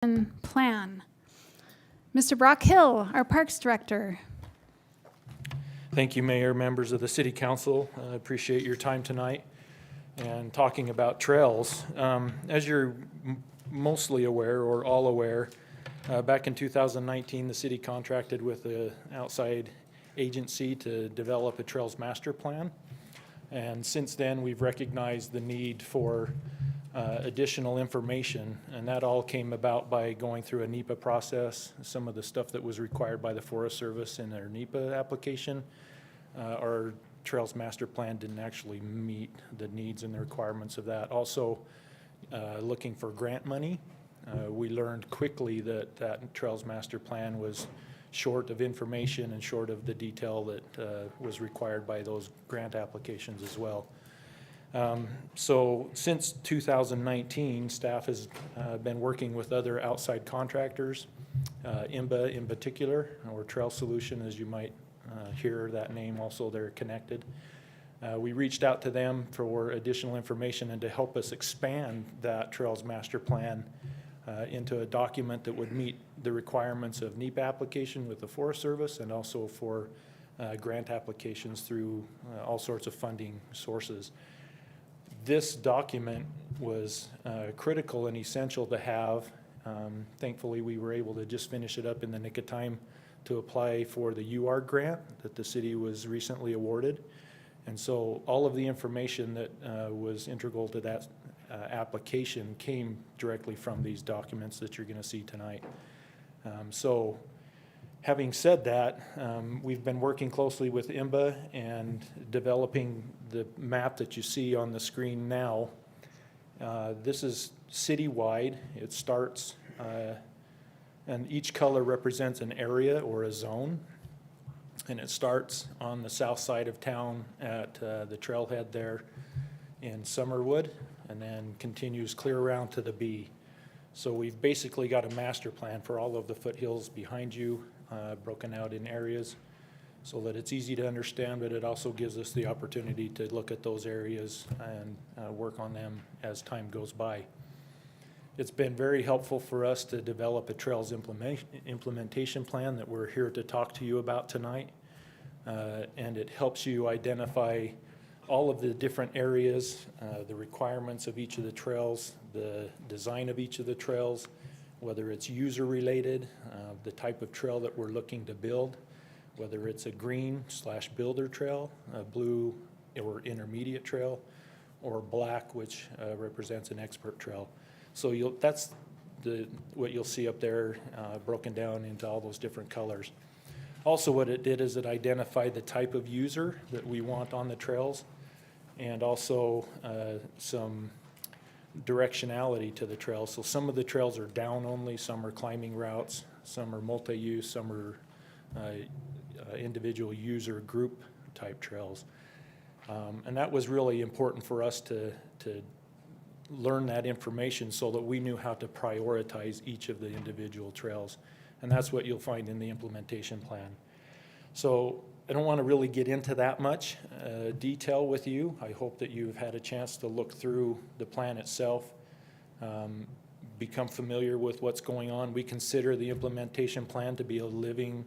Plan. Mr. Brock Hill, our Parks Director. Thank you, Mayor, members of the City Council. I appreciate your time tonight and talking about trails. As you're mostly aware or all aware, back in 2019, the city contracted with an outside agency to develop a Trails Master Plan. And since then, we've recognized the need for additional information, and that all came about by going through a NEPA process. Some of the stuff that was required by the Forest Service in their NEPA application, our Trails Master Plan didn't actually meet the needs and the requirements of that. Also, looking for grant money, we learned quickly that that Trails Master Plan was short of information and short of the detail that was required by those grant applications as well. So since 2019, staff has been working with other outside contractors, IMBA in particular, or Trail Solution, as you might hear that name. Also, they're connected. We reached out to them for additional information and to help us expand that Trails Master Plan into a document that would meet the requirements of NEPA application with the Forest Service and also for grant applications through all sorts of funding sources. This document was critical and essential to have. Thankfully, we were able to just finish it up in the nick of time to apply for the UARD grant that the city was recently awarded. And so all of the information that was integral to that application came directly from these documents that you're going to see tonight. So having said that, we've been working closely with IMBA and developing the map that you see on the screen now. This is citywide. It starts, and each color represents an area or a zone. And it starts on the south side of town at the trailhead there in Summerwood, and then continues clear around to the B. So we've basically got a master plan for all of the foothills behind you, broken out in areas so that it's easy to understand, but it also gives us the opportunity to look at those areas and work on them as time goes by. It's been very helpful for us to develop a Trails implementation plan that we're here to talk to you about tonight. And it helps you identify all of the different areas, the requirements of each of the trails, the design of each of the trails, whether it's user related, the type of trail that we're looking to build, whether it's a green/builder trail, a blue or intermediate trail, or black, which represents an expert trail. So that's what you'll see up there, broken down into all those different colors. Also, what it did is it identified the type of user that we want on the trails, and also some directionality to the trails. So some of the trails are down only, some are climbing routes, some are multi-use, some are individual user group type trails. And that was really important for us to learn that information so that we knew how to prioritize each of the individual trails. And that's what you'll find in the implementation plan. So I don't want to really get into that much detail with you. I hope that you've had a chance to look through the plan itself, become familiar with what's going on. We consider the implementation plan to be a living,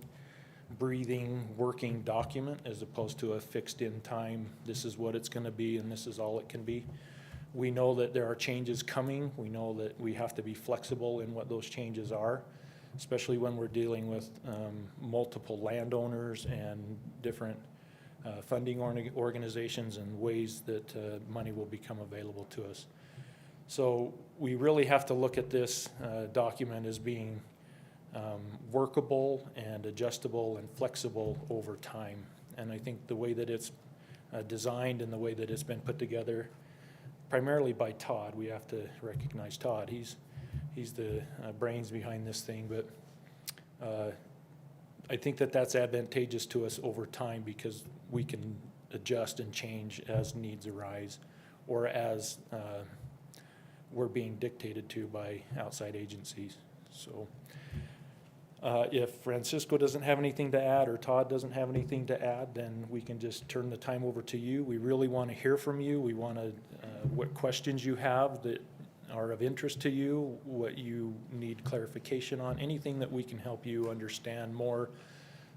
breathing, working document as opposed to a fixed in time, this is what it's going to be and this is all it can be. We know that there are changes coming. We know that we have to be flexible in what those changes are, especially when we're dealing with multiple landowners and different funding organizations and ways that money will become available to us. So we really have to look at this document as being workable and adjustable and flexible over time. And I think the way that it's designed and the way that it's been put together, primarily by Todd, we have to recognize Todd. He's the brains behind this thing, but I think that that's advantageous to us over time because we can adjust and change as needs arise or as we're being dictated to by outside agencies. So if Francisco doesn't have anything to add or Todd doesn't have anything to add, then we can just turn the time over to you. We really want to hear from you. We want to, what questions you have that are of interest to you, what you need clarification on, anything that we can help you understand more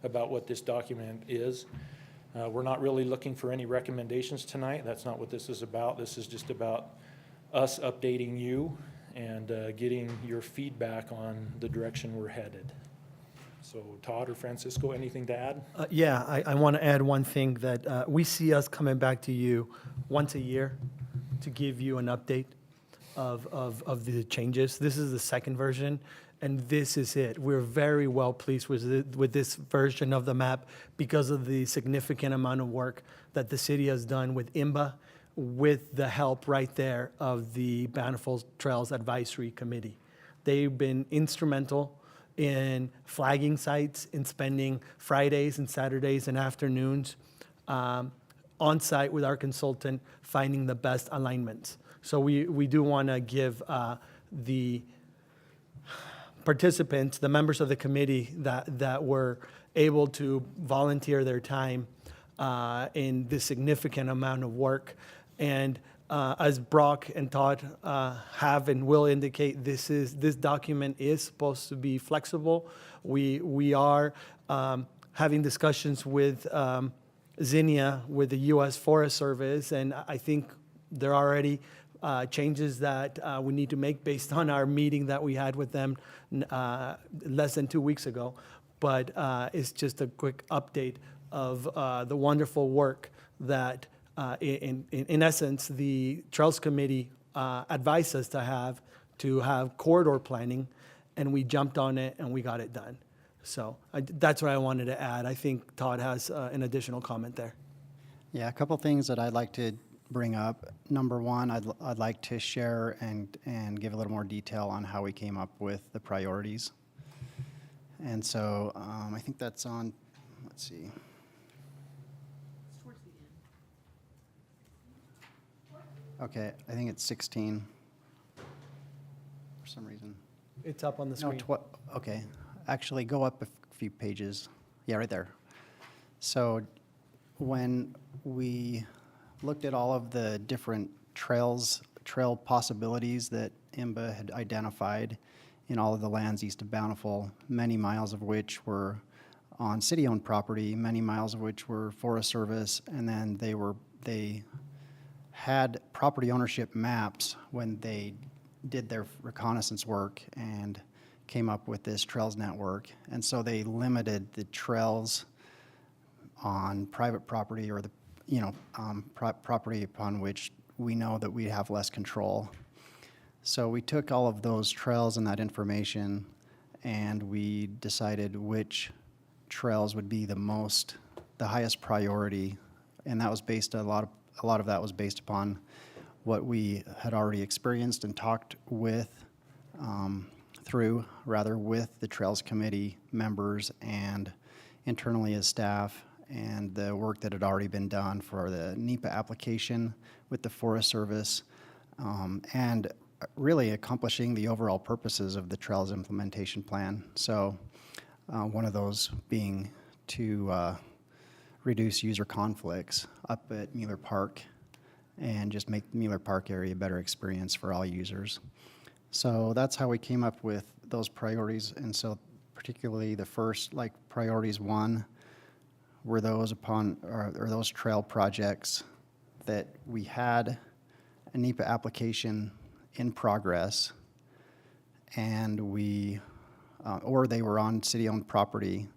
about what this document is. We're not really looking for any recommendations tonight. That's not what this is about. This is just about us updating you and getting your feedback on the direction we're headed. So Todd or Francisco, anything to add? Yeah, I want to add one thing that we see us coming back to you once a year to give you an update of the changes. This is the second version, and this is it. We're very well pleased with this version of the map because of the significant amount of work that the city has done with IMBA, with the help right there of the Bountiful Trails Advisory Committee. They've been instrumental in flagging sites, in spending Fridays and Saturdays and afternoons on site with our consultant, finding the best alignments. So we do want to give the participants, the members of the committee that were able to volunteer their time in this significant amount of work. And as Brock and Todd have and will indicate, this document is supposed to be flexible. We are having discussions with Zinnia, with the U.S. Forest Service, and I think there are already changes that we need to make based on our meeting that we had with them less than 2 weeks ago. But it's just a quick update of the wonderful work that in essence, the Trails Committee advised us to have corridor planning, and we jumped on it and we got it done. So that's what I wanted to add. I think Todd has an additional comment there. Yeah, a couple things that I'd like to bring up. Number one, I'd like to share and give a little more detail on how we came up with the priorities. And so I think that's on, let's see. Okay, I think it's 16 for some reason. It's up on the No, screen. okay, actually go up a few pages. Yeah, right there. So when we looked at all of the different trail possibilities that IMBA had identified in all of the lands east of Bountiful, many miles of which were on city-owned property, many miles of which were Forest Service, and then they had property ownership maps when they did their reconnaissance work and came up with this trails network. And so they limited the trails on private property or the property upon which we know that we have less control. So we took all of those trails and that information, and we decided which trails would be the highest priority, and that was based a lot of that was based upon what we had already experienced and talked with with the Trails Committee members and internally as staff, and the work that had already been done for the NEPA application with the Forest Service, and really accomplishing the overall purposes of the Trails Implementation Plan. So one of those being to reduce user conflicts up at Mueller Park and just make the Mueller Park area a better experience for all users. So that's how we came up with those priorities. And so particularly the first, like priorities 1, were those those trail projects that we had a NEPA application in progress, and or they were on city-owned property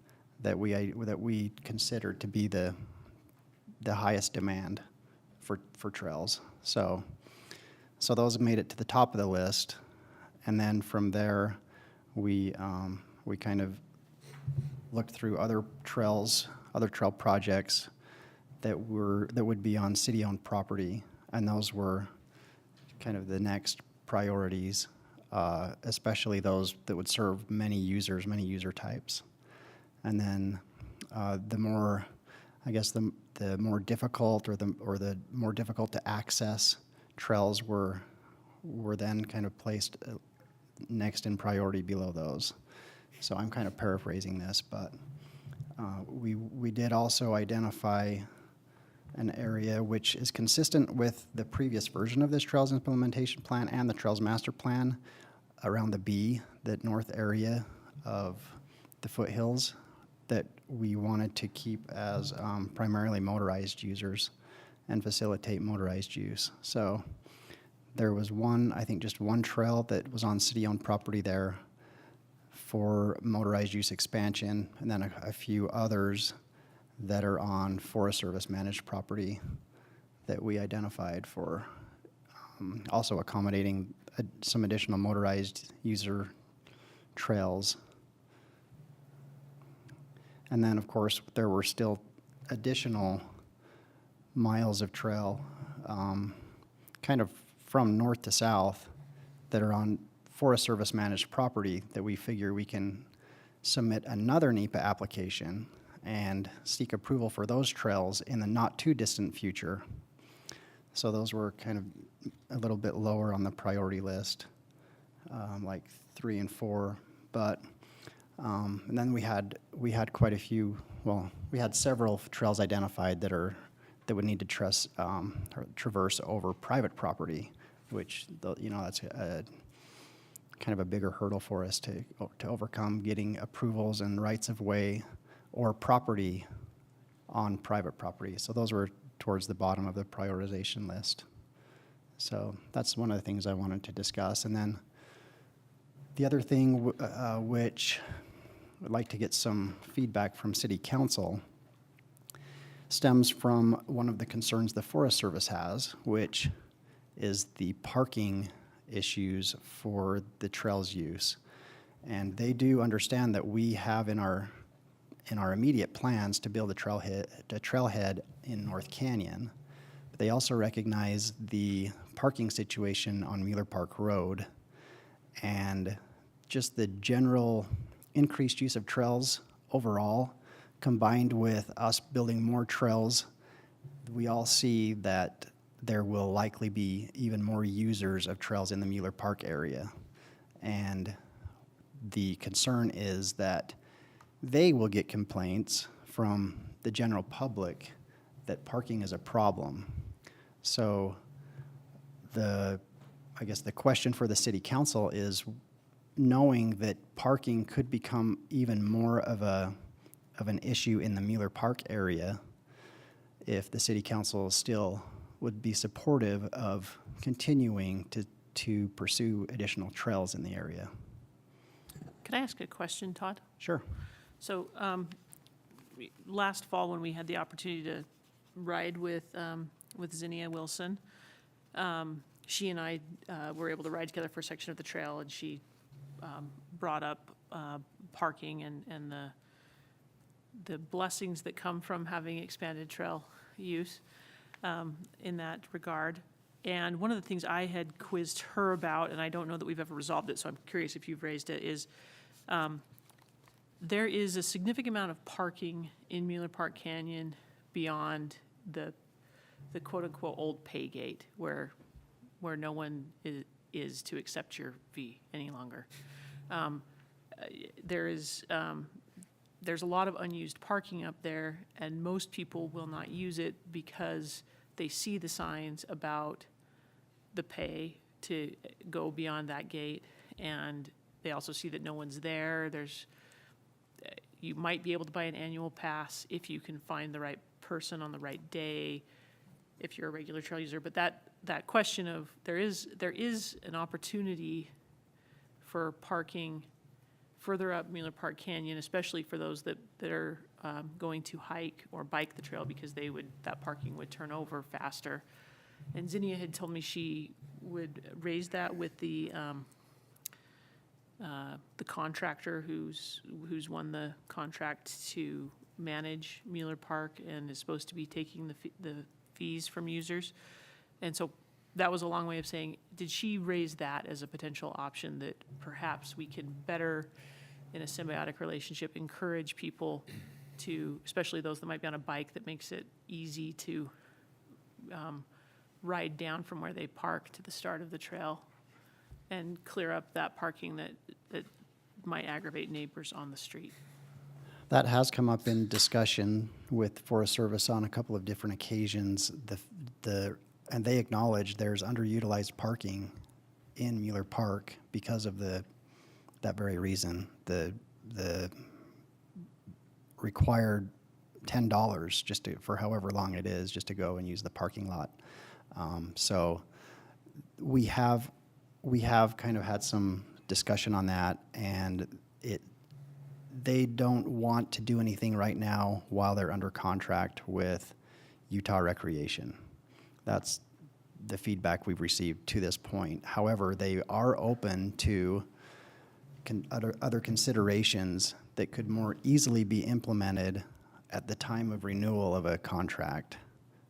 that we considered to be the highest demand for trails. So those made it to the top of the list, and then from there we kind of looked through other trail projects that would be on city-owned property, and those were kind of the next priorities, especially those that would serve many user types. And then the more difficult or the more difficult to access trails were then kind of placed next in priority below those. So I'm kind of paraphrasing this, but we did also identify an area which is consistent with the previous version of this Trails Implementation Plan and the Trails Master Plan around the B, the north area of the foothills, that we wanted to keep as primarily motorized users and facilitate motorized use. So there was one, I think just one trail that was on city-owned property there for motorized use expansion, and then a few others that are on Forest Service managed property that we identified for also accommodating some additional motorized user trails. And then, of course, there were still additional miles of trail, kind of from north to south, that are on Forest Service managed property that we figure we can submit another NEPA application and seek approval for those trails in the not too distant future. So those were kind of a little bit lower on the priority list, like 3 and 4. But and then we had quite a few. Well, we had several trails identified that would need to traverse over private property, which that's a kind of a bigger hurdle for us to overcome, getting approvals and rights of way or property on private property. So those were towards the bottom of the prioritization list. So that's one of the things I wanted to discuss. And then the other thing which I'd like to get some feedback from City Council stems from one of the concerns the Forest Service has, which is the parking issues for the trails use. And they do understand that we have in our immediate plans to build a trailhead in North Canyon. But they also recognize the parking situation on Mueller Park Road and just the general increased use of trails overall, combined with us building more trails. We all see that there will likely be even more users of trails in the Mueller Park area. And the concern is that they will get complaints from the general public that parking is a problem. So I guess the question for the City Council is, knowing that parking could become even more of an issue in the Mueller Park area, if the City Council still would be supportive of continuing to pursue additional trails in the area. Could I ask a question, Todd? Sure. So last fall, when we had the opportunity to ride with Zinnia Wilson, she and I were able to ride together for a section of the trail, and she brought up parking and the blessings that come from having expanded trail use in that regard. And one of the things I had quizzed her about, and I don't know that we've ever resolved it, so I'm curious if you've raised it, is there is a significant amount of parking in Mueller Park Canyon beyond the quote-unquote old pay gate where no one is to accept your fee any longer. There's a lot of unused parking up there, and most people will not use it because they see the signs about the pay to go beyond that gate, and they also see that no one's there. You might be able to buy an annual pass if you can find the right person on the right day, if you're a regular trail user. But that question of there is an opportunity for parking further up Mueller Park Canyon, especially for those that are going to hike or bike the trail, because that parking would turn over faster. And Zinnia had told me she would raise that with the contractor who's won the contract to manage Mueller Park and is supposed to be taking the fees from users. And so that was a long way of saying, did she raise that as a potential option that perhaps we can better, in a symbiotic relationship, encourage people to, especially those that might be on a bike, that makes it easy to ride down from where they park to the start of the trail and clear up that parking that might aggravate neighbors on the street? That has come up in discussion with Forest Service on a couple of different occasions. And they acknowledge there's underutilized parking in Mueller Park because of that very reason. The required $10 for however long it is, just to go and use the parking lot. So we have kind of had some discussion on that, and they don't want to do anything right now while they're under contract with Utah Recreation. That's the feedback we've received to this point. However, they are open to other considerations that could more easily be implemented at the time of renewal of a contract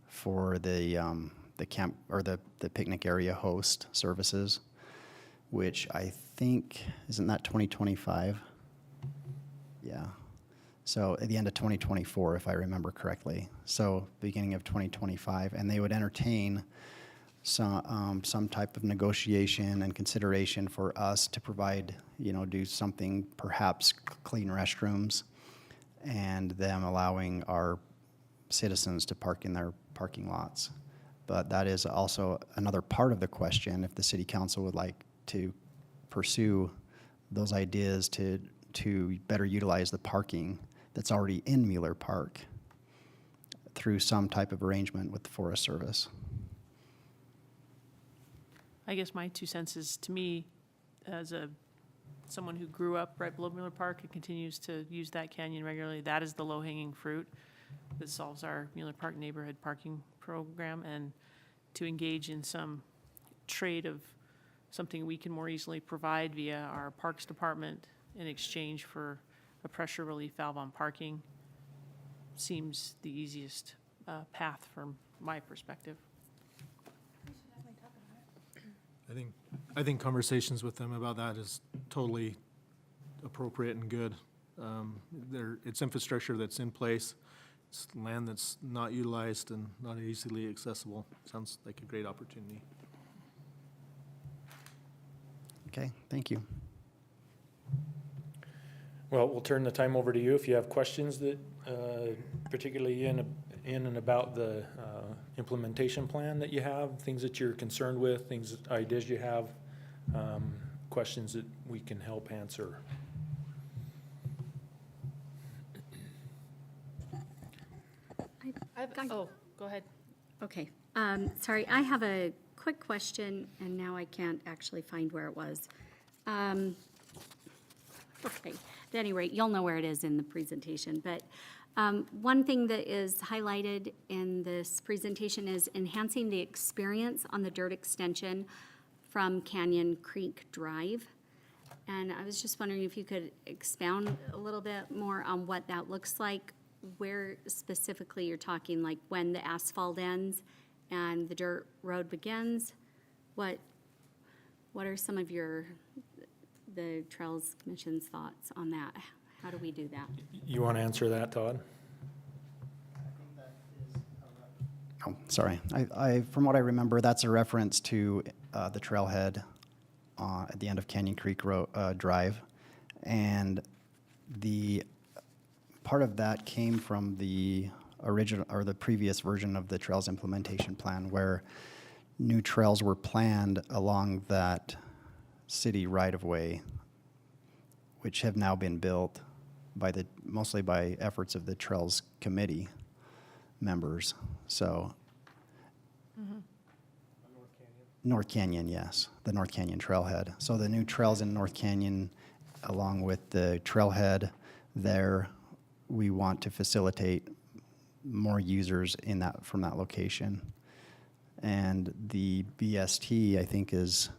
for the camp or the picnic area host services, which I think, isn't that 2025? Yeah. So at the end of 2024, if I remember correctly. So beginning of 2025, and they would entertain some type of negotiation and consideration for us to provide, do something, perhaps clean restrooms, and them allowing our citizens to park in their parking lots. But that is also another part of the question, if the city council would like to pursue those ideas to better utilize the parking that's already in Mueller Park through some type of arrangement with the Forest Service. I guess my 2 cents is, to me, as someone who grew up right below Mueller Park and continues to use that canyon regularly, that is the low-hanging fruit that solves our Mueller Park neighborhood parking program, and to engage in some trade of something we can more easily provide via our Parks Department in exchange for a pressure relief valve on parking seems the easiest path from my perspective. I think conversations with them about that is totally appropriate and good. It's infrastructure that's in place. It's land that's not utilized and not easily accessible. Sounds like a great opportunity. Okay, thank you. Well, we'll turn the time over to you if you have questions that, particularly in and about the implementation plan that you have, things that you're concerned with, ideas you have, questions that we can help answer. Go ahead. Okay, sorry, I have a quick question, and now I can't actually find where it was. Okay, at any rate, you'll know where it is in the presentation, but one thing that is highlighted in this presentation is enhancing the experience on the dirt extension from Canyon Creek Drive. And I was just wondering if you could expound a little bit more on what that looks like, where specifically you're talking, like when the asphalt ends and the dirt road begins. What are some of the Trails Commission's thoughts on that? How do we do that? You want to answer that, Todd? Oh, sorry. From what I remember, that's a reference to the trailhead at the end of Canyon Creek Drive. And the part of that came from the original or the previous version of the Trails Implementation Plan, where new trails were planned along that city right-of-way, which have now been built mostly by efforts of the Trails Committee members. So, North Canyon, yes, the North Canyon Trailhead. So the new trails in North Canyon, along with the trailhead there, we want to facilitate more users from that location. And the BST, I think, is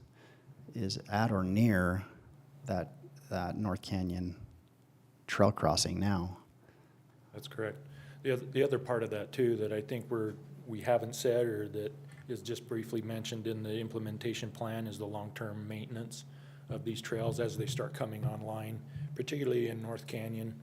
at or near that North Canyon trail crossing now. That's correct. The other part of that too that I think we haven't said, or that is just briefly mentioned in the implementation plan, is the long-term maintenance of these trails as they start coming online, particularly in North Canyon.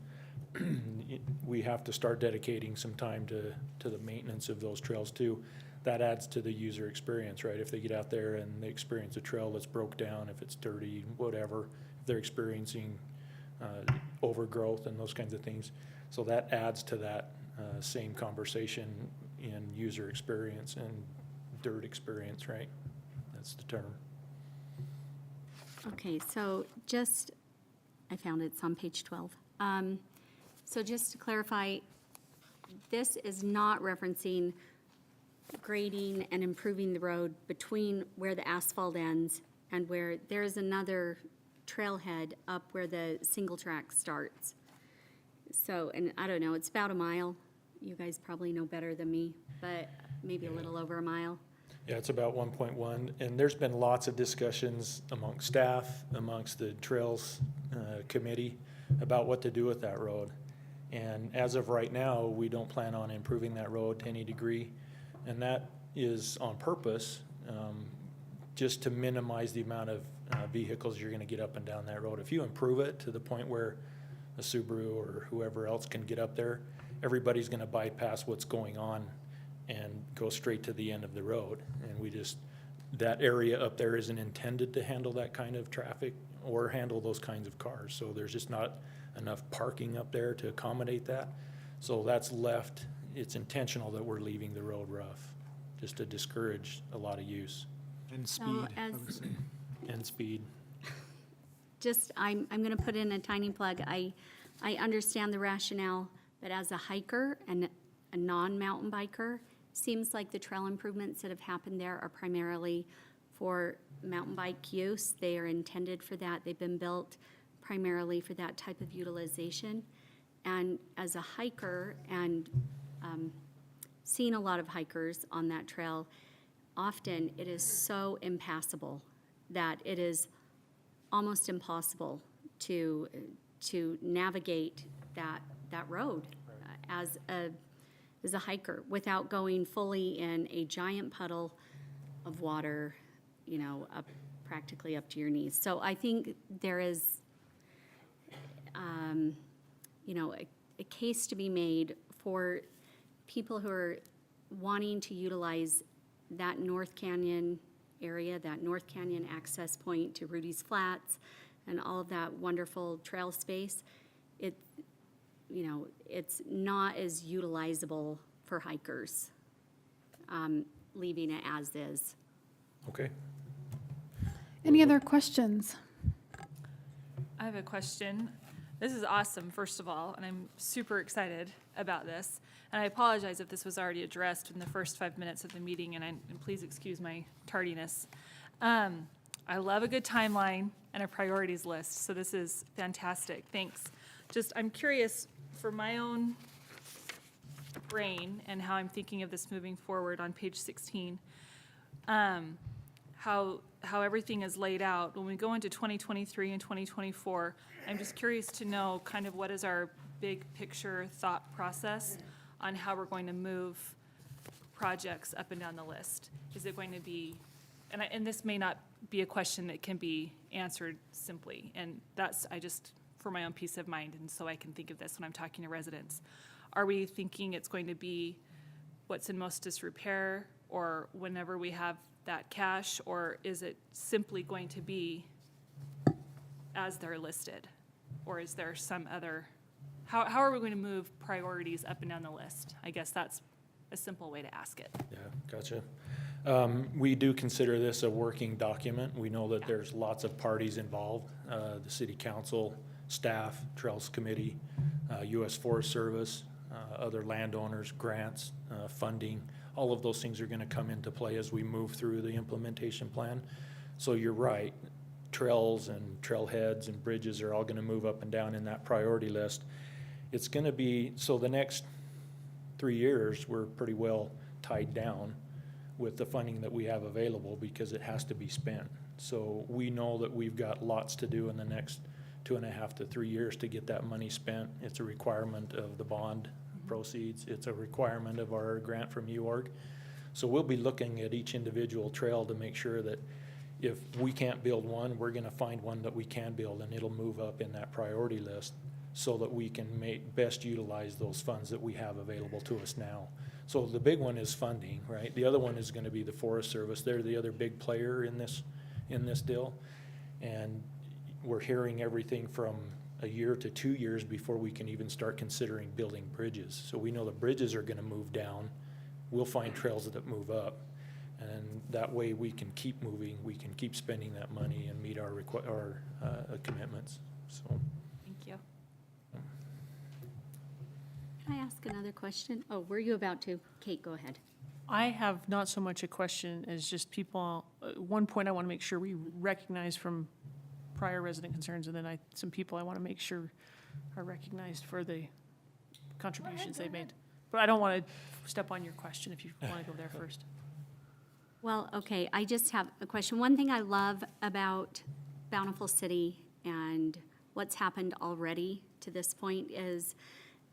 We have to start dedicating some time to the maintenance of those trails too. That adds to the user experience, right? If they get out there and they experience a trail that's broke down, if it's dirty, whatever, if they're experiencing overgrowth and those kinds of things. So that adds to that same conversation in user experience and dirt experience, right? That's the term. Okay, so I found it's on page 12. So just to clarify, this is not referencing grading and improving the road between where the asphalt ends and where there's another trailhead up where the single track starts. So, and I don't know, it's about a mile. You guys probably know better than me, but maybe a little over a mile. Yeah, it's about 1.1, and there's been lots of discussions among staff, amongst the Trails Committee, about what to do with that road. And as of right now, we don't plan on improving that road to any degree, and that is on purpose, just to minimize the amount of vehicles you're gonna get up and down that road. If you improve it to the point where a Subaru or whoever else can get up there, everybody's gonna bypass what's going on and go straight to the end of the road. And that area up there isn't intended to handle that kind of traffic or handle those kinds of cars. So there's just not enough parking up there to accommodate that. So that's left, it's intentional that we're leaving the road rough, just to discourage a lot of use And So speed, I as, would say. and speed. I'm gonna put in a tiny plug. I understand the rationale, but as a hiker and a non-mountain biker, seems like the trail improvements that have happened there are primarily for mountain bike use. They are intended for that. They've been built primarily for that type of utilization. And as a hiker and seeing a lot of hikers on that trail, often it is so impassable that it is almost impossible to navigate that road as a hiker without going fully in a giant puddle of water, practically up to your knees. So I think there is, a case to be made for people who are wanting to utilize that North Canyon area, that North Canyon access point to Rudy's Flats and all of that wonderful trail space. It's not as utilizable for hikers, leaving it as is. Okay. Any other questions? I have a question. This is awesome, first of all, and I'm super excited about this. And I apologize if this was already addressed in the first 5 minutes of the meeting, and please excuse my tardiness. I love a good timeline and a priorities list, so this is fantastic. Thanks. I'm curious, for my own brain and how I'm thinking of this moving forward on page 16, how everything is laid out. When we go into 2023 and 2024, I'm just curious to know kind of what is our big picture thought process on how we're going to move projects up and down the list. Is it going to be, and this may not be a question that can be answered simply, and for my own peace of mind, and so I can think of this when I'm talking to residents. Are we thinking it's going to be what's in most disrepair, or whenever we have that cash, or is it simply going to be as they're listed? Or is there some other, how are we going to move priorities up and down the list? I guess that's a simple way to ask it. Yeah, gotcha. We do consider this a working document. We know that there's lots of parties involved, the city council, staff, Trails Committee, U.S. Forest Service, other landowners, grants, funding. All of those things are gonna come into play as we move through the implementation plan. So you're right, trails and trailheads and bridges are all gonna move up and down in that priority list. It's gonna be, so the next 3 years, we're pretty well tied down with the funding that we have available because it has to be spent. So we know that we've got lots to do in the next 2.5 to 3 years to get that money spent. It's a requirement of the bond proceeds. It's a requirement of our grant from UORG. So we'll be looking at each individual trail to make sure that if we can't build one, we're gonna find one that we can build, and it'll move up in that priority list so that we can best utilize those funds that we have available to us now. So the big one is funding, right? The other one is gonna be the Forest Service. They're the other big player in this deal. And we're hearing everything from a year to 2 years before we can even start considering building bridges. So we know the bridges are gonna move down. We'll find trails that move up. And that way we can keep moving, we can keep spending that money and meet our commitments, so. Thank you. Can I ask another question? Oh, were you about to? Kate, go ahead. I have not so much a question as just people, one point I want to make sure we recognize from prior resident concerns, and then some people I want to make sure are recognized for the contributions they made. But I don't want to step on your question if you want to go there first. Well, okay, I just have a question. One thing I love about Bountiful City and what's happened already to this point is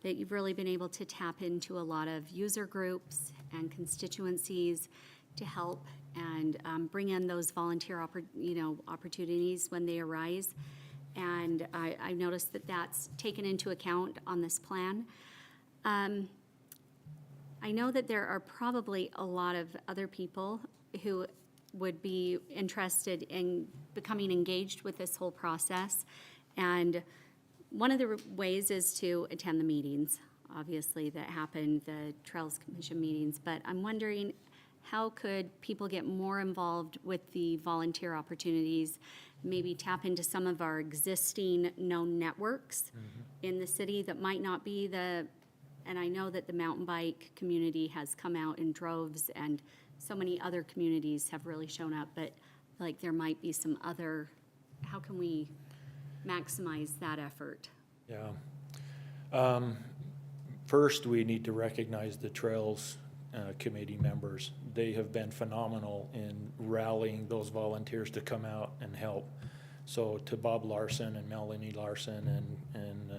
that you've really been able to tap into a lot of user groups and constituencies to help and bring in those volunteer opportunities when they arise. And I've noticed that that's taken into account on this plan. I know that there are probably a lot of other people who would be interested in becoming engaged with this whole process. And one of the ways is to attend the meetings, obviously, that happen, the Trails Commission meetings. But I'm wondering, how could people get more involved with the volunteer opportunities, maybe tap into some of our existing known networks in the city that might not be and I know that the mountain bike community has come out in droves, and so many other communities have really shown up, but like there might be some other, how can we maximize that effort? Yeah. First, we need to recognize the Trails Committee members. They have been phenomenal in rallying those volunteers to come out and help. So to Bob Larson and Melanie Larson and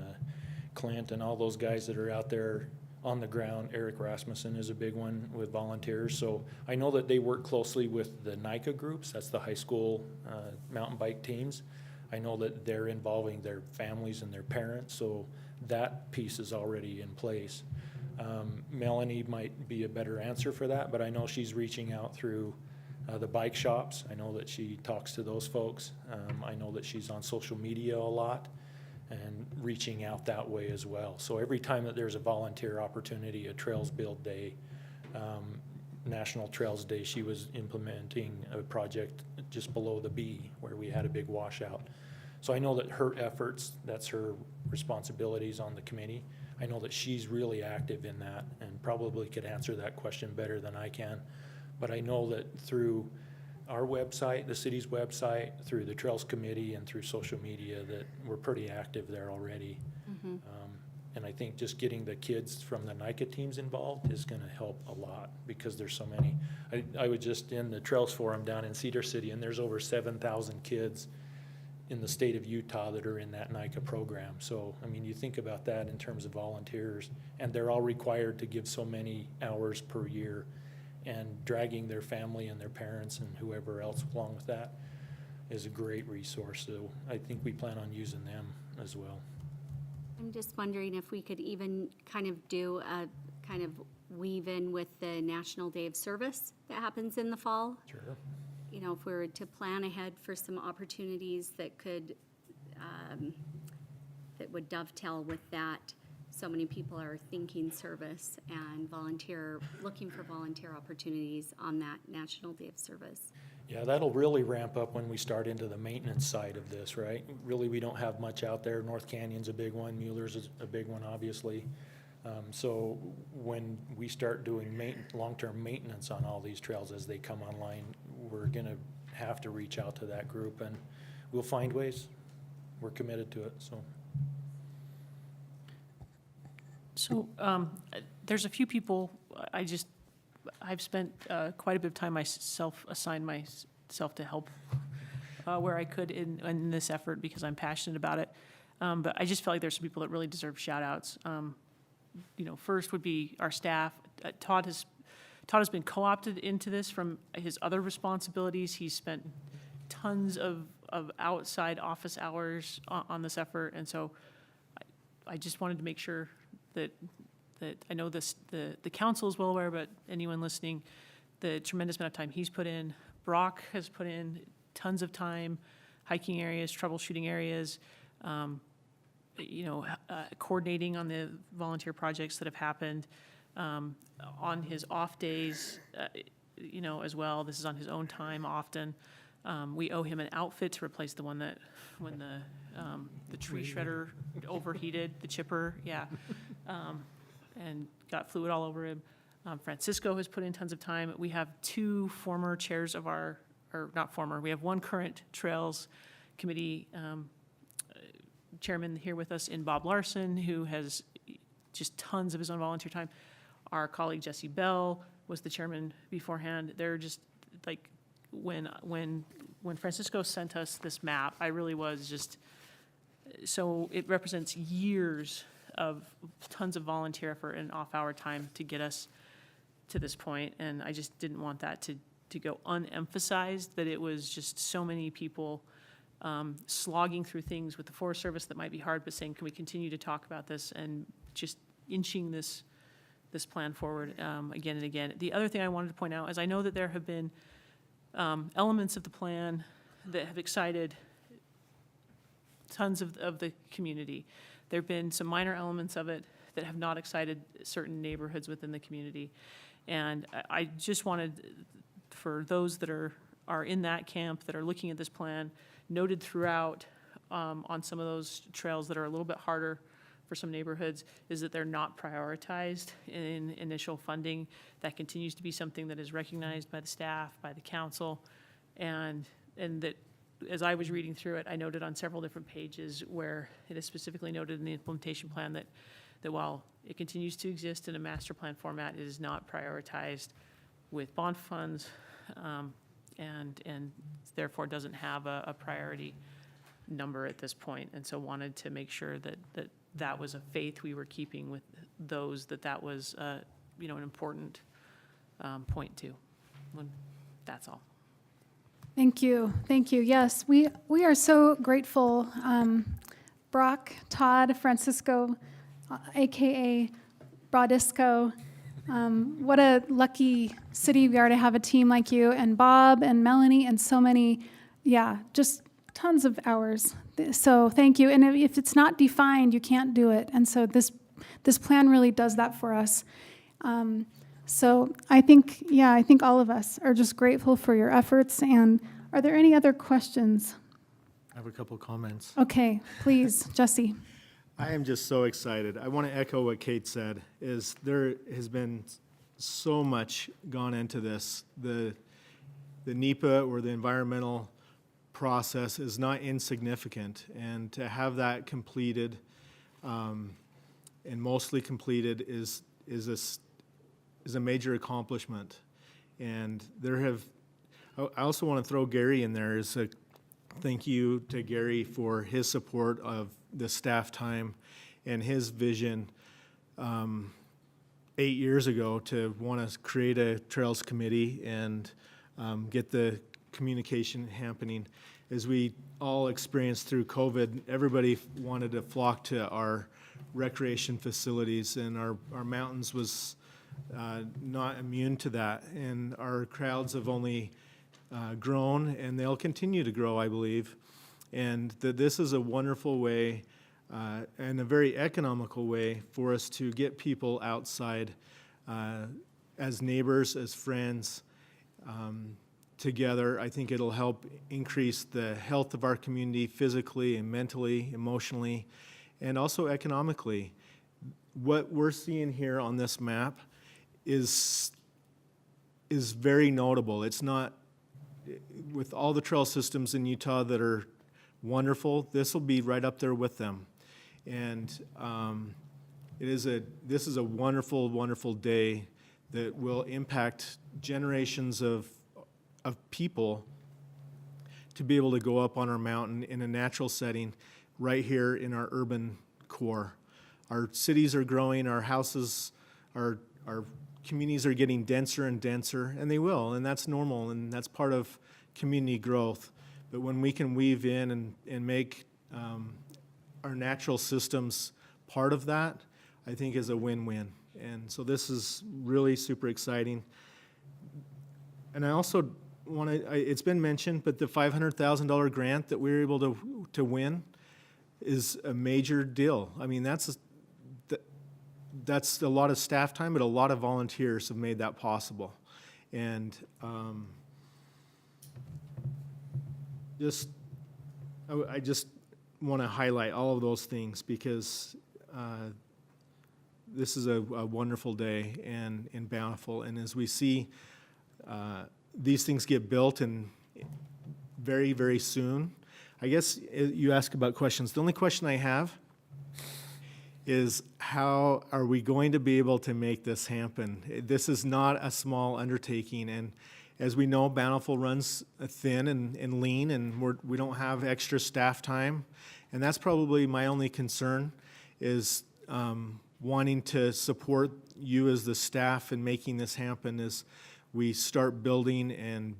Clint and all those guys that are out there on the ground. Eric Rasmussen is a big one with volunteers. So I know that they work closely with the NICA groups, that's the high school mountain bike teams. I know that they're involving their families and their parents, so that piece is already in place. Melanie might be a better answer for that, but I know she's reaching out through the bike shops. I know that she talks to those folks. I know that she's on social media a lot and reaching out that way as well. So every time that there's a volunteer opportunity, a Trails Build Day, National Trails Day, she was implementing a project just below the B where we had a big washout. So I know that her efforts, that's her responsibilities on the committee. I know that she's really active in that and probably could answer that question better than I can. But I know that through our website, the city's website, through the Trails Committee and through social media, that we're pretty active there already. And I think just getting the kids from the NICA teams involved is gonna help a lot because there's so many. I was just in the Trails Forum down in Cedar City, and there's over 7,000 kids in the state of Utah that are in that NICA program. So, I mean, you think about that in terms of volunteers, and they're all required to give so many hours per year, and dragging their family and their parents and whoever else along with that is a great resource. So I think we plan on using them as well. I'm just wondering if we could even kind of do a kind of weave in with the National Day of Service that happens in the fall. Sure. You know, if we were to plan ahead for some opportunities that could, that would dovetail with that. So many people are thinking service and looking for volunteer opportunities on that National Day of Service. Yeah, that'll really ramp up when we start into the maintenance side of this, right? Really, we don't have much out there. North Canyon's a big one, Mueller's is a big one, obviously. So when we start doing long-term maintenance on all these trails as they come online, we're gonna have to reach out to that group, and we'll find ways. We're committed to it, so. So there's a few people, I've spent quite a bit of time assigned myself to help where I could in this effort because I'm passionate about it. But I just feel like there's some people that really deserve shout outs. You know, first would be our staff. Todd has been co-opted into this from his other responsibilities. He's spent tons of outside office hours on this effort. And so I just wanted to make sure that I know the council is well aware, but anyone listening, the tremendous amount of time he's put in. Brock has put in tons of time, hiking areas, troubleshooting areas. coordinating on the volunteer projects that have happened, on his off days, as well. This is on his own time often. We owe him an outfit to replace the one that, when the tree shredder overheated, the chipper, yeah. And got fluid all over him. Francisco has put in tons of time. We have two former chairs of or not former, we have one current Trails Committee chairman here with us in Bob Larson, who has just tons of his own volunteer time. Our colleague Jesse Bell was the chairman beforehand. They're just like, when Francisco sent us this map, I really was just, so it represents years of tons of volunteer effort and off-hour time to get us to this point, and I just didn't want that to go unemphasized, that it was just so many people slogging through things with the Forest Service that might be hard, but saying, can we continue to talk about this, and just inching this plan forward again and again. The other thing I wanted to point out is I know that there have been elements of the plan that have excited tons of the community. There have been some minor elements of it that have not excited certain neighborhoods within the community. And I just wanted, for those that are in that camp, that are looking at this plan, noted throughout on some of those trails that are a little bit harder for some neighborhoods, is that they're not prioritized in initial funding. That continues to be something that is recognized by the staff, by the council, and that as I was reading through it, I noted on several different pages where it is specifically noted in the implementation plan that while it continues to exist in a master plan format, it is not prioritized with bond funds, and therefore doesn't have a priority number at this point. And so wanted to make sure that was a faith we were keeping with those, that was an important point too. That's all. Thank you. Thank you. Yes, we are so grateful. Brock, Todd, Francisco, AKA Brodisco. What a lucky city we are to have a team like you, and Bob and Melanie and so many, just tons of hours. So thank you. And if it's not defined, you can't do it. And so this plan really does that for us. So I think all of us are just grateful for your efforts. And are there any other questions? I have a couple comments. Okay, please, Jesse. I am just so excited. I want to echo what Kate said, is there has been so much gone into this. The NEPA, or the environmental process, is not insignificant, and to have that completed and mostly completed is a major accomplishment. And I also want to throw Gary in there as a thank you to Gary for his support of the staff time and his vision 8 years ago to want to create a Trails Committee and get the communication happening. As we all experienced through COVID, everybody wanted to flock to our recreation facilities, and our mountains was not immune to that. And our crowds have only grown, and they'll continue to grow, I believe. And that this is a wonderful way and a very economical way for us to get people outside as neighbors, as friends, together. I think it'll help increase the health of our community physically and mentally, emotionally, and also economically. What we're seeing here on this map is very notable. It's not, with all the trail systems in Utah that are wonderful, this will be right up there with them. And this is a wonderful, wonderful day that will impact generations of people to be able to go up on our mountain in a natural setting right here in our urban core. Our cities are growing, our houses, our communities are getting denser and denser, and they will, and that's normal, and that's part of community growth. But when we can weave in and make our natural systems part of that, I think is a win-win. And so this is really super exciting. And I also want to, it's been mentioned, but the $500,000 grant that we were able to win, is a major deal. I mean, that's a lot of staff time, but a lot of volunteers have made that possible. And I just want to highlight all of those things because this is a wonderful day and Bountiful. And as we see these things get built and very, very soon, I guess you ask about questions. The only question I have is how are we going to be able to make this happen? This is not a small undertaking, and as we know, Bountiful runs thin and lean, and we don't have extra staff time, and that's probably my only concern is wanting to support you as the staff in making this happen as we start building and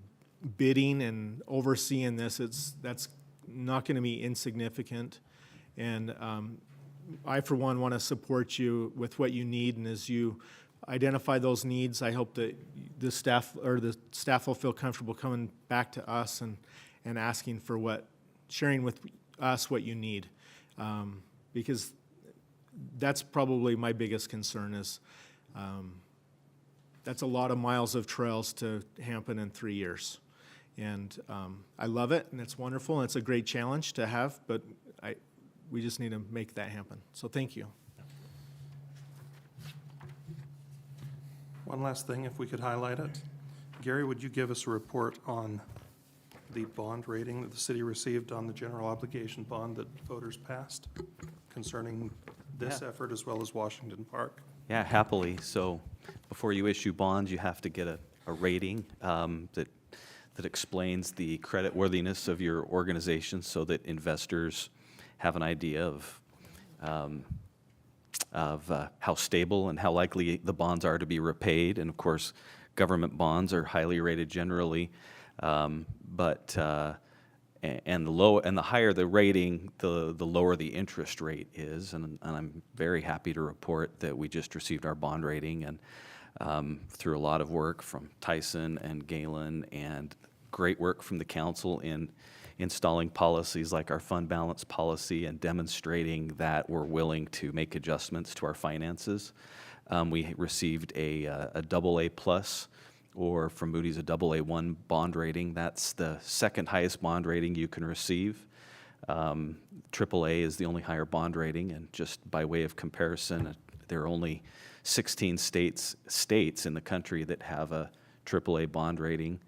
bidding and overseeing this. That's not going to be insignificant, and I, for one, want to support you with what you need, and as you identify those needs, I hope that the staff will feel comfortable coming back to us and asking for sharing with us what you need, because that's probably my biggest concern is that's a lot of miles of trails to happen in 3 years. And I love it, and it's wonderful, and it's a great challenge to have, but we just need to make that happen. So thank you. One last thing, if we could highlight it. Gary, would you give us a report on the bond rating that the city received on the general obligation bond that voters passed concerning this effort as well as Washington Park? Yeah, happily. So before you issue bonds, you have to get a rating that explains the creditworthiness of your organization so that investors have an idea of how stable and how likely the bonds are to be repaid. And of course, government bonds are highly rated generally, and the higher the rating, the lower the interest rate is. And I'm very happy to report that we just received our bond rating, and through a lot of work from Tyson and Galen and great work from the council in installing policies like our fund balance policy and demonstrating that we're willing to make adjustments to our finances. We received a AA plus, or from Moody's a AA1 bond rating. That's the second highest bond rating you can receive. AAA is the only higher bond rating, and just by way of comparison, there are only 16 states in the country that have a AAA bond rating.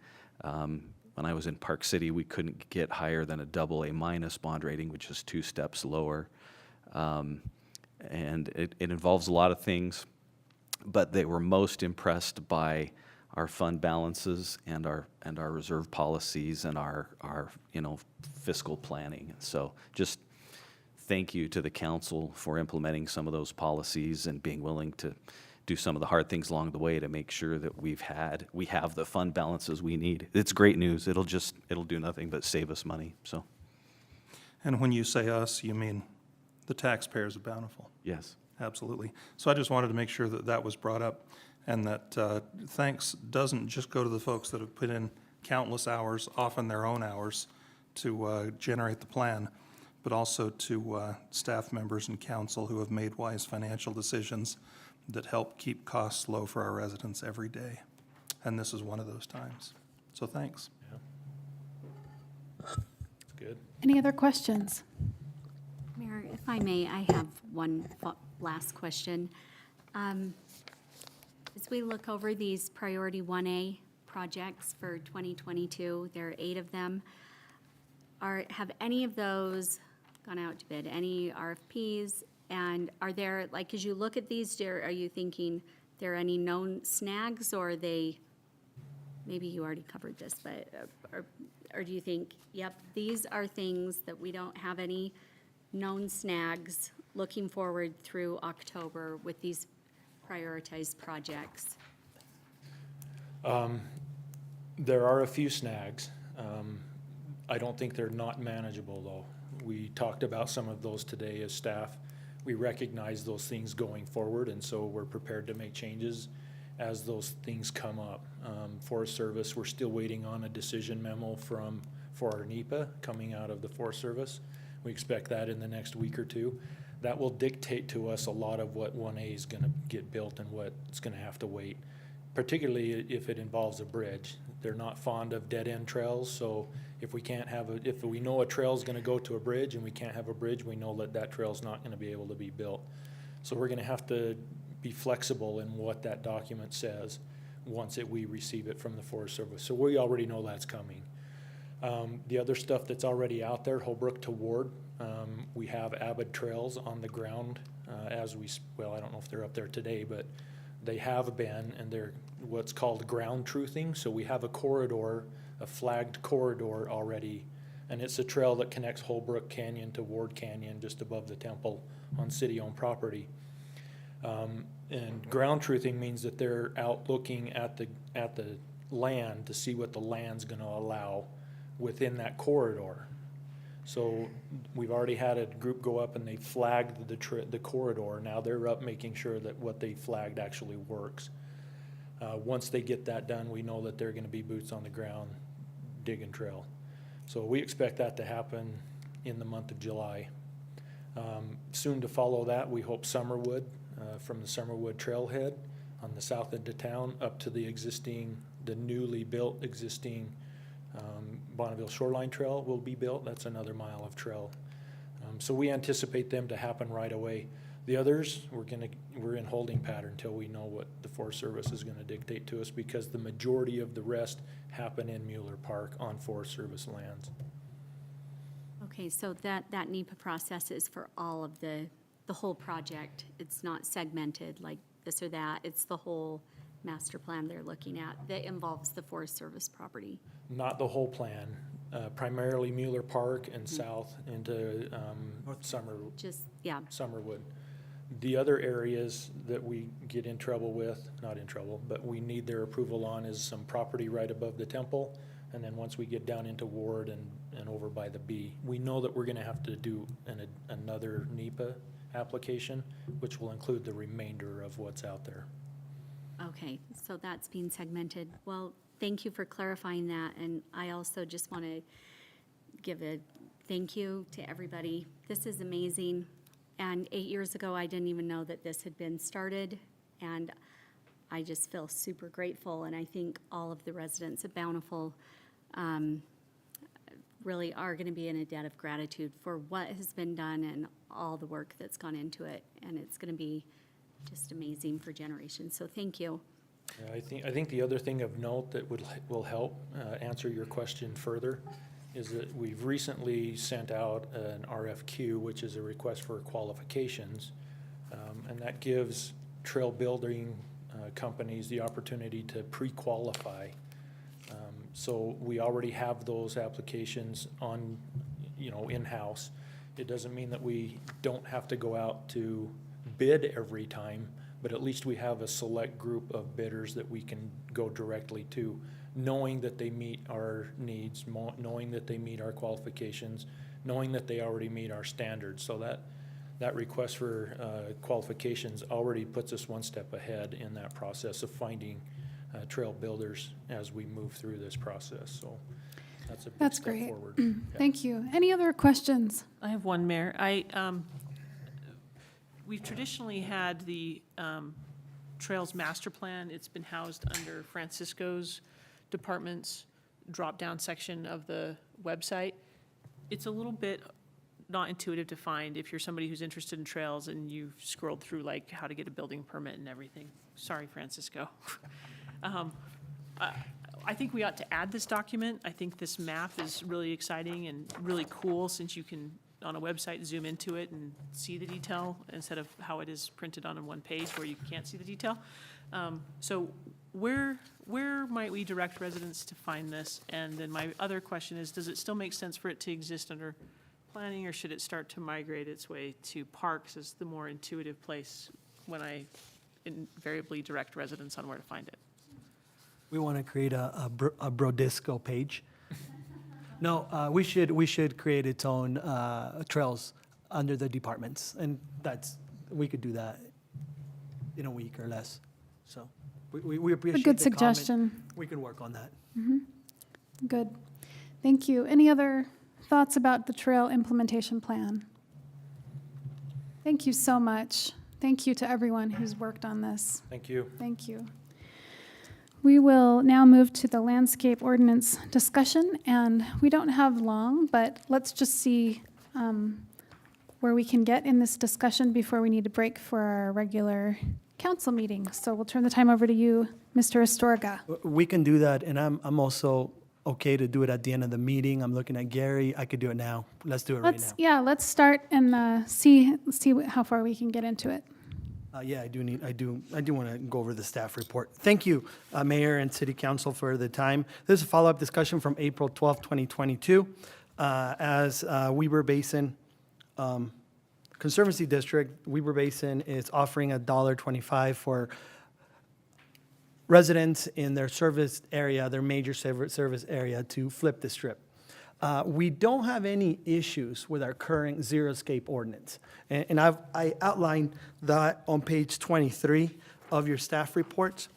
When I was in Park City, we couldn't get higher than a AA minus bond rating, which is 2 steps lower. And it involves a lot of things, but they were most impressed by our fund balances and our reserve policies and our fiscal planning. And so just thank you to the council for implementing some of those policies and being willing to do some of the hard things along the way to make sure that we have the fund balances we need. It's great news. It'll do nothing but save us money. So. And when you say us, you mean the taxpayers of Bountiful? Yes. Absolutely. So I just wanted to make sure that that was brought up, and that thanks doesn't just go to the folks that have put in countless hours, often their own hours, to generate the plan, but also to staff members and council who have made wise financial decisions that help keep costs low for our residents every day. And this is one of those times. So thanks. Good. Any other questions? Mayor, if I may, I have one last question. As we look over these priority 1A projects for 2022, there are 8 of them. Have any of those gone out to bid? Any RFPs? And are there, like, as you look at these, are you thinking there are any known snags, or are they, maybe you already covered this, but, or do you think, yep, these are things that we don't have any known snags looking forward through October with these prioritized projects? There are a few snags. I don't think they're not manageable, though. We talked about some of those today as staff. We recognize those things going forward, and so we're prepared to make changes as those things come up. Forest Service, we're still waiting on a decision memo for our NEPA coming out of the Forest Service. We expect that in the next week or two. That will dictate to us a lot of what 1A is gonna get built and what's gonna have to wait, particularly if it involves a bridge. They're not fond of dead-end trails, so if we can't have if we know a trail's gonna go to a bridge and we can't have a bridge, we know that that trail's not gonna be able to be built. So we're gonna have to be flexible in what that document says once we receive it from the Forest Service. So we already know that's coming. The other stuff that's already out there, Holbrook to Ward, we have Avid trails on the ground well, I don't know if they're up there today, but they have been, and they're what's called ground truthing. So we have a corridor, a flagged corridor already, and it's a trail that connects Holbrook Canyon to Ward Canyon just above the temple on city-owned property. And ground truthing means that they're out looking at the land to see what the land's gonna allow within that corridor. So we've already had a group go up and they flagged the corridor. Now they're up making sure that what they flagged actually works. Once they get that done, we know that they're gonna be boots on the ground digging trail. So we expect that to happen in the month of July. Soon to follow that, we hope Summerwood, from the Summerwood trailhead on the south end of town up to the newly built existing Bonneville Shoreline Trail will be built. That's another mile of trail. So we anticipate them to happen right away. The others, we're in holding pattern until we know what the Forest Service is gonna dictate to us, because the majority of the rest happen in Mueller Park on Forest Service lands. Okay, so that NEPA process is for all of the whole project. It's not segmented like this or that. It's the whole master plan they're looking at that involves the Forest Service property. Not the whole plan, primarily Mueller Park and south into Just, yeah, Summerwood. The other areas that we get in trouble with, not in trouble, but we need their approval on is some property right above the temple. And then once we get down into Ward and over by the B, we know that we're gonna have to do another NEPA application, which will include the remainder of what's out there. okay, so that's being segmented. Well, thank you for clarifying that, and I also just want to give a thank you to everybody. This is amazing, and 8 years ago, I didn't even know that this had been started, and I just feel super grateful, and I think all of the residents of Bountiful really are going to be in a debt of gratitude for what has been done and all the work that's gone into it, and it's going to be just amazing for generations, so thank you. Yeah, I think the other thing of note that will help answer your question further is that we've recently sent out an RFQ, which is a request for qualifications, and that gives trail building companies the opportunity to pre-qualify. So we already have those applications on, in-house. It doesn't mean that we don't have to go out to bid every time, but at least we have a select group of bidders that we can go directly to, knowing that they meet our needs, knowing that they meet our qualifications, knowing that they already meet our standards. So that request for qualifications already puts us one step ahead in that process of finding trail builders as we move through this process. So that's a big That's step great. forward. Yeah. Thank you. Any other questions? I have one, Mayor. We've traditionally had the Trails Master Plan. It's been housed under Francisco's department's drop-down section of the website. It's a little bit not intuitive to find if you're somebody who's interested in trails and you've scrolled through like how to get a building permit and everything. Sorry, Francisco. I think we ought to add this document. I think this map is really exciting and really cool, since you can, on a website, zoom into it and see the detail instead of how it is printed on one page where you can't see the detail. So where might we direct residents to find this? And then my other question is, does it still make sense for it to exist under planning, or should it start to migrate its way to parks as the more intuitive place when I invariably direct residents on where to find it? We want to create a Brodisco page. No, we should create its own trails under the departments, and we could do that in a week or less. So we appreciate A good the comment. suggestion. We can work on that. Good. Thank you. Any other thoughts about the trail implementation plan? Thank you so much. Thank you to everyone who's worked on this. Thank you. Thank you. We will now move to the landscape ordinance discussion, and we don't have long, but let's just see where we can get in this discussion before we need to break for our regular council meeting. So we'll turn the time over to you, Mr. Astorga. We can do that, and I'm also okay to do it at the end of the meeting. I'm looking at Gary. I could do it now. Let's do it right now. Let's start and see how far we can get into it. Yeah, I do want to go over the staff report. Thank you, Mayor and City Council, for the time. This is a follow-up discussion from April 12th, 2022. As Weber Basin Conservancy District, Weber Basin is offering $1.25 for residents in their service area, their major service area, to flip the strip. We don't have any issues with our current zero-scape ordinance. And I outlined that on page 23 of your staff reports.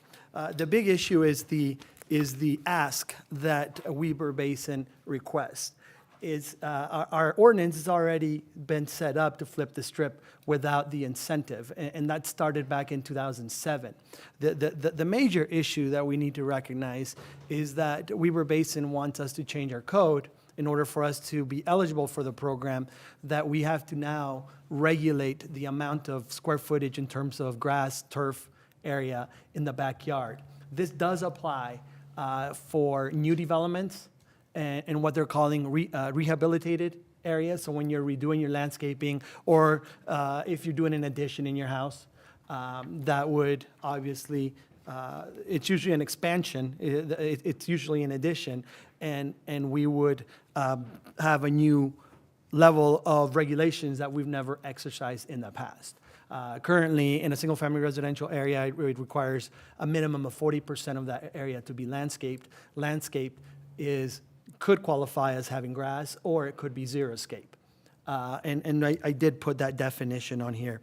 The big issue is the ask that Weber Basin requests. Our ordinance has already been set up to flip the strip without the incentive, and that started back in 2007. The major issue that we need to recognize is that Weber Basin wants us to change our code in order for us to be eligible for the program, that we have to now regulate the amount of square footage in terms of grass, turf area in the backyard. This does apply for new developments and what they're calling rehabilitated areas. So when you're redoing your landscaping, or if you're doing an addition in your house, that would obviously, it's usually an expansion, it's usually an addition, and we would have a new level of regulations that we've never exercised in the past. Currently, in a single-family residential area, it requires a minimum of 40% of that area to be landscaped. Landscape could qualify as having grass, or it could be zero-scape. And I did put that definition on here.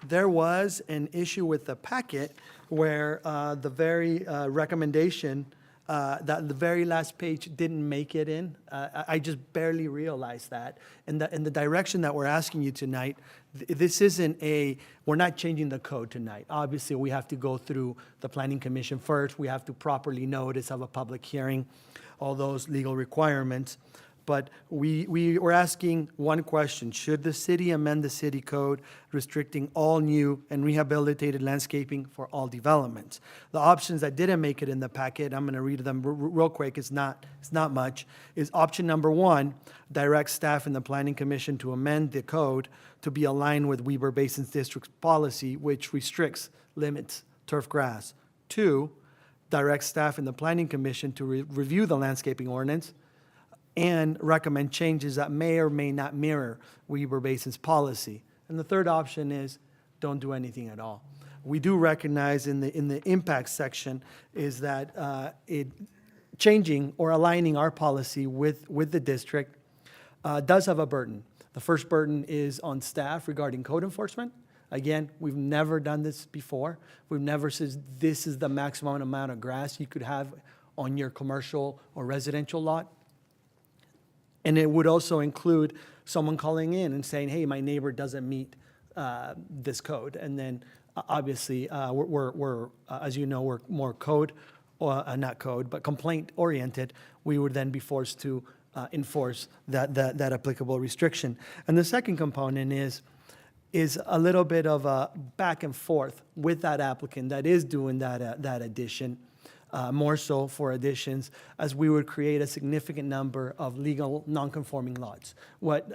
There was an issue with the packet where the very recommendation, that the very last page didn't make it in. I just barely realized that. And the direction that we're asking you tonight, this isn't we're not changing the code tonight. Obviously, we have to go through the Planning Commission first. We have to properly notice of a public hearing, all those legal requirements. But we were asking one question: should the city amend the city code restricting all new and rehabilitated landscaping for all developments? The options that didn't make it in the packet, I'm going to read them real quick, it's not much, is option number 1, direct staff in the Planning Commission to amend the code to be aligned with Weber Basin District's policy, which limits turf grass. 2, direct staff in the Planning Commission to review the landscaping ordinance and recommend changes that may or may not mirror Weber Basin's policy. And the third option is don't do anything at all. We do recognize in the impact section is that changing or aligning our policy with the district does have a burden. The first burden is on staff regarding code enforcement. Again, we've never done this before. We've never said this is the maximum amount of grass you could have on your commercial or residential lot. And it would also include someone calling in and saying, hey, my neighbor doesn't meet this code. And then obviously, we're as you know, we're more but complaint oriented. We would then be forced to enforce that applicable restriction. And the second component is a little bit of a back and forth with that applicant that is doing that addition. More so for additions, as we would create a significant number of legal non-conforming lots. What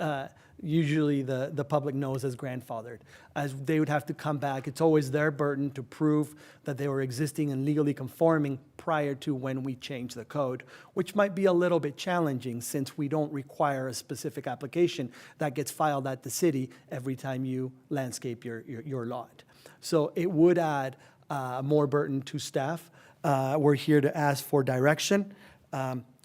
usually the public knows as grandfathered, as they would have to come back. It's always their burden to prove that they were existing and legally conforming prior to when we change the code, which might be a little bit challenging since we don't require a specific application that gets filed at the city every time you landscape your lot. So it would add more burden to staff. We're here to ask for direction.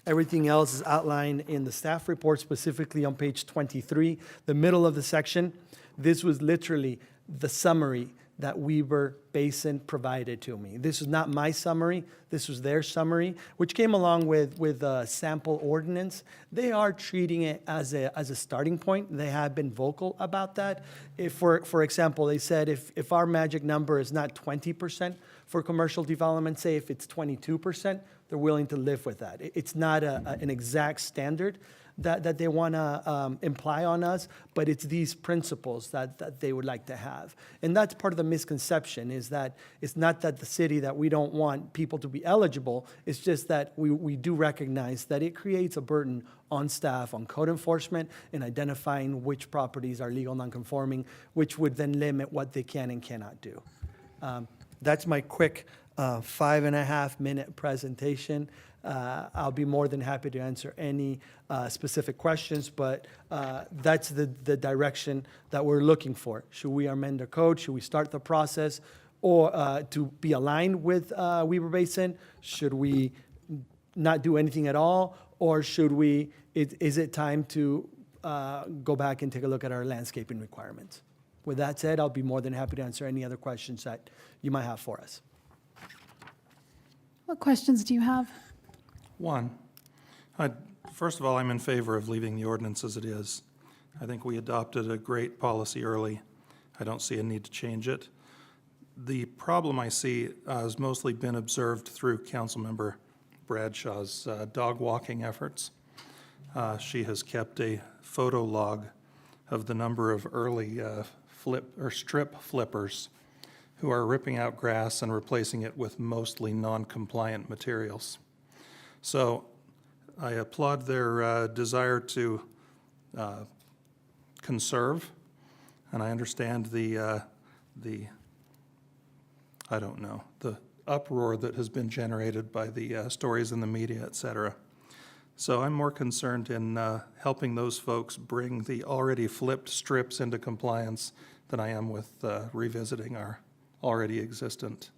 Everything else is outlined in the staff report, specifically on page 23, the middle of the section. This was literally the summary that Weber Basin provided to me. This is not my summary, this was their summary, which came along with a sample ordinance. They are treating it as a starting point. They have been vocal about that. If, for example, they said if our magic number is not 20% for commercial development, say if it's 22%, they're willing to live with that. It's not an exact standard that they want to imply on us, but it's these principles that they would like to have. And that's part of the misconception, is that it's not that the city, that we don't want people to be eligible, it's just that we do recognize that it creates a burden on staff, on code enforcement, in identifying which properties are legal nonconforming, which would then limit what they can and cannot do. That's my quick 5.5-minute presentation. I'll be more than happy to answer any specific questions, but that's the direction that we're looking for. Should we amend the code? Should we start the process or to be aligned with Weber Basin? Should we not do anything at all? Or should we, is it time to go back and take a look at our landscaping requirements? With that said, I'll be more than happy to answer any other questions that you might have for us. What questions do you have? One, first of all, I'm in favor of leaving the ordinance as it is. I think we adopted a great policy early. I don't see a need to change it. The problem I see has mostly been observed through Councilmember Bradshaw's dog walking efforts. She has kept a photo log of the number of early strip flippers who are ripping out grass and replacing it with mostly non-compliant materials. So I applaud their desire to conserve, and I understand the uproar that has been generated by the stories in the media, et cetera. So I'm more concerned in helping those folks bring the already flipped strips into compliance than I am with revisiting our already existent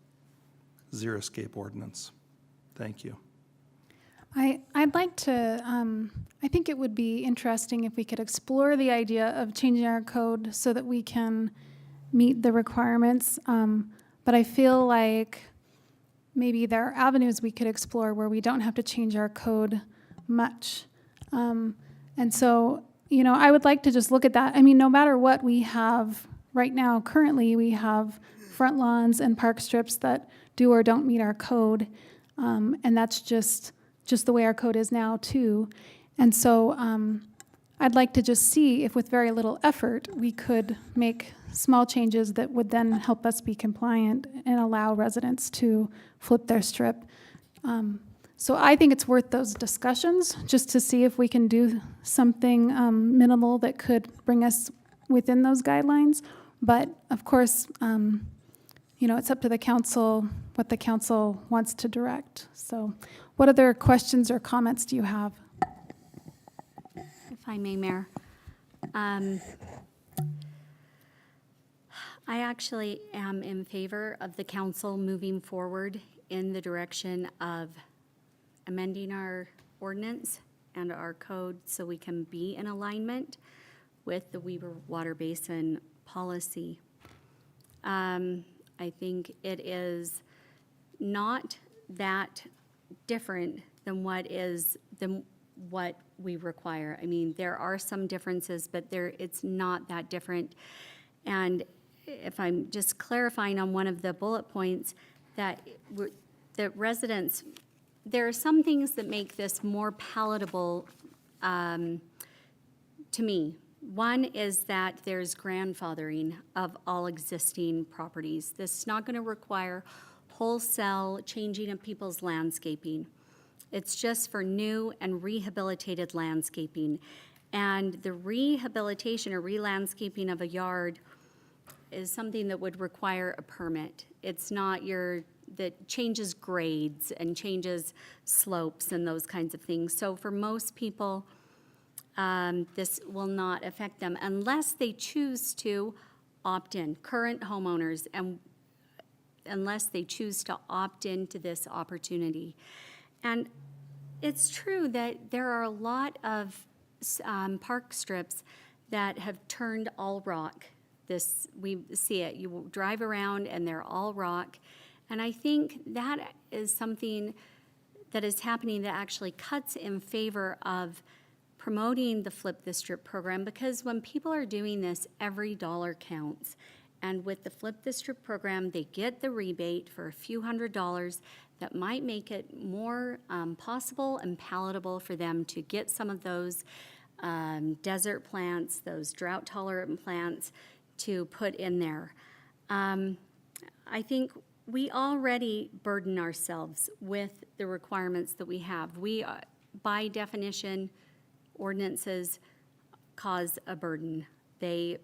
xeriscape ordinance. Thank you. I'd like to, I think it would be interesting if we could explore the idea of changing our code so that we can meet the requirements. But I feel like maybe there are avenues we could explore where we don't have to change our code much. And so, I would like to just look at that. I mean, no matter what we have right now, currently we have front lawns and park strips that do or don't meet our code. And that's just the way our code is now too. And so I'd like to just see if with very little effort, we could make small changes that would then help us be compliant and allow residents to flip their strip. So I think it's worth those discussions just to see if we can do something minimal that could bring us within those guidelines. But of course, it's up to the council, what the council wants to direct. So what other questions or comments do you have? If I may, Mayor. I actually am in favor of the council moving forward in the direction of amending our ordinance and our code so we can be in alignment with the Weber Water Basin policy. I think it is not that different than what we require. I mean, there are some differences, but it's not that different. And if I'm just clarifying on one of the bullet points, that residents, there are some things that make this more palatable to me. One is that there's grandfathering of all existing properties. This is not going to require wholesale changing of people's landscaping. It's just for new and rehabilitated landscaping. And the rehabilitation or re-landscaping of a yard is something that would require a permit. It's not that changes grades and changes slopes and those kinds of things. So for most people, this will not affect them unless they choose to opt in, current homeowners, and unless they choose to opt into this opportunity. And it's true that there are a lot of park strips that have turned all rock we see it. You will drive around and they're all rock. And I think that is something that is happening that actually cuts in favor of promoting the Flip the Strip program, because when people are doing this, every dollar counts. And with the Flip the Strip program, they get the rebate for a few $100s that might make it more possible and palatable for them to get some of those desert plants, those drought-tolerant plants, to put in there. I think we already burden ourselves with the requirements that we have. We, by definition, ordinances cause a burden. We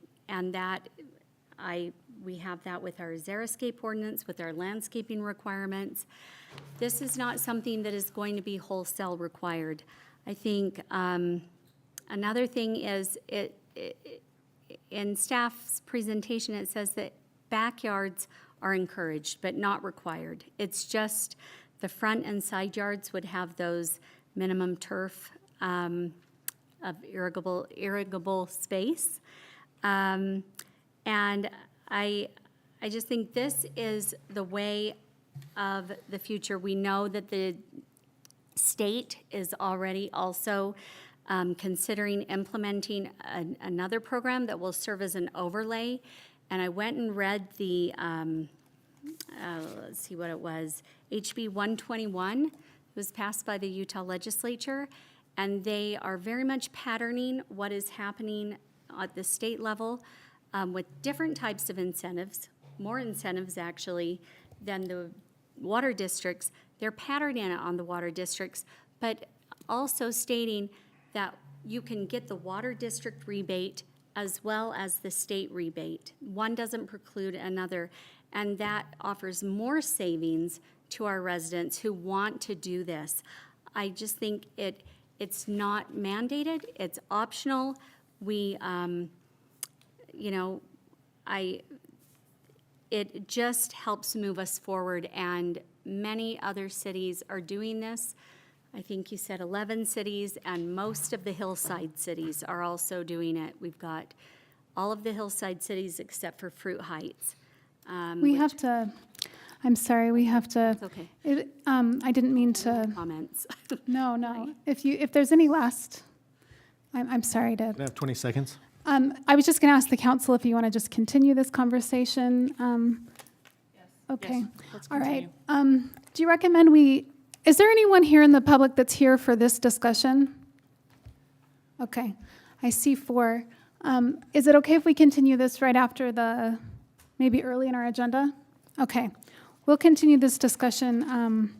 have that with our xeriscape ordinance, with our landscaping requirements. This is not something that is going to be wholesale required. I think another thing is in staff's presentation, it says that backyards are encouraged but not required. It's just the front and side yards would have those minimum turf of irrigable space. And I just think this is the way of the future. We know that the state is already also considering implementing another program that will serve as an overlay. And I went and read the, let's see what it was, HB 121. It was passed by the Utah legislature, and they are very much patterning what is happening at the state level with different types of incentives, more incentives actually than the water districts. They're patterning it on the water districts, but also stating that you can get the water district rebate as well as the state rebate. One doesn't preclude another, and that offers more savings to our residents who want to do this. I just think it's not mandated, it's optional. It just helps move us forward, and many other cities are doing this. I think you said 11 cities, and most of the hillside cities are also doing it. We've got all of the hillside cities except for Fruit Heights. We have to, I'm sorry, we have to. It's okay. I didn't mean to, Comments. no. If there's any last, I'm sorry to. Can I have 20 seconds? I was just going to ask the council if you want to just continue this conversation. Okay. Yes, let's All right. continue. Do you recommend is there anyone here in the public that's here for this discussion? Okay. I see 4. Is it okay if we continue this right after maybe early in our agenda? Okay. We'll continue this discussion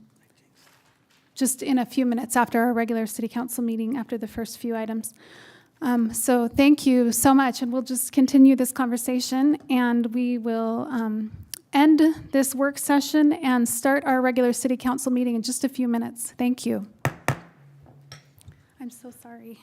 just in a few minutes after our regular city council meeting, after the first few items. So thank you so much, and we'll just continue this conversation, and we will end this work session and start our regular city council meeting in just a few minutes. Thank you. I'm so sorry.